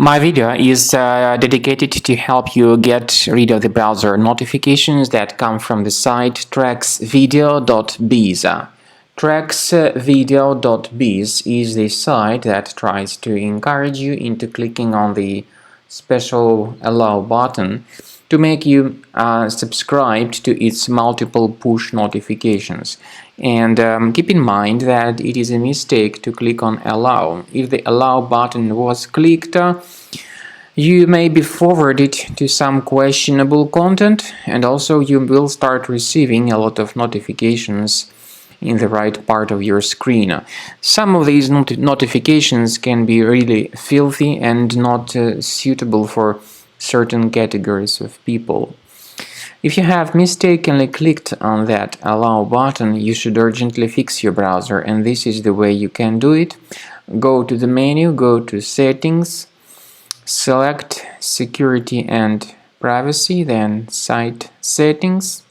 My video is dedicated to help you get rid of the browser notifications that come from the site Trexvideo.biz. Trexvideo.biz is the site that tries to encourage you into clicking on the special allow button to make you subscribed to its multiple push notifications. And keep in mind that it is a mistake to click on allow. If the allow button was clicked, you may be forwarded to some questionable content, and also you will start receiving a lot of notifications in the right part of your screen. Some of these notifications can be really filthy and not suitable for certain categories of people. If you have mistakenly clicked on that allow button, you should urgently fix your browser, and this is the way you can do it. Go to the menu, go to settings, select security and privacy, then site settings,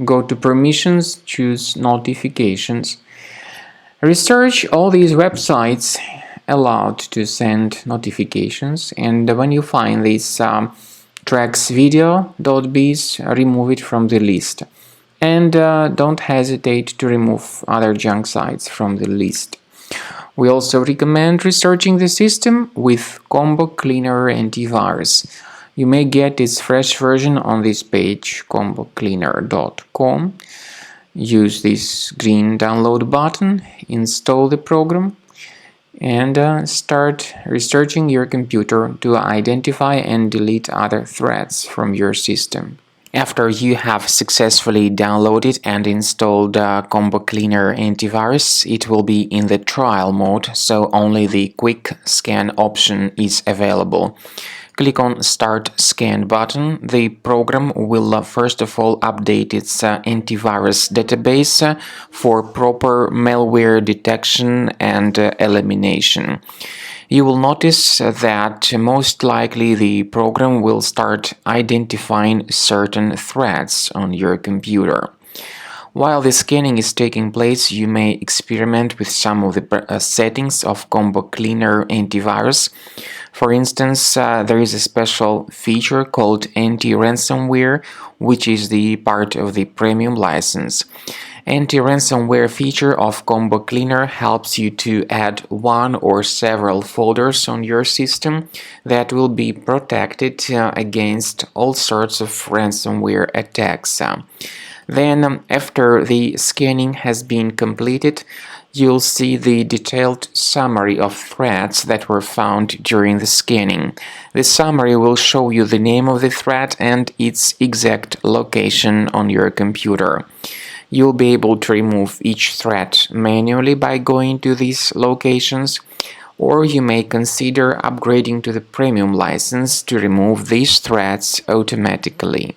go to permissions, choose notifications. Research all these websites allowed to send notifications, and when you find this Trexvideo.biz, remove it from the list, and don't hesitate to remove other junk sites from the list. We also recommend researching the system with Combo Cleaner Antivirus. You may get its fresh version on this page, combocleaner.com. Use this green download button, install the program, and start researching your computer to identify and delete other threats from your system. After you have successfully downloaded and installed Combo Cleaner Antivirus, it will be in the trial mode, so only the quick scan option is available. Click on Start Scan button. The program will first of all update its antivirus database for proper malware detection and elimination. You will notice that most likely the program will start identifying certain threats on your computer. While the scanning is taking place, you may experiment with some of the settings of Combo Cleaner Antivirus. For instance, there is a special feature called anti-ransomware, which is the part of the premium license. Anti-ransomware feature of Combo Cleaner helps you to add one or several folders on your system that will be protected against all sorts of ransomware attacks. Then, after the scanning has been completed, you'll see the detailed summary of threats that were found during the scanning. The summary will show you the name of the threat and its exact location on your computer. You'll be able to remove each threat manually by going to these locations, or you may consider upgrading to the premium license to remove these threats automatically.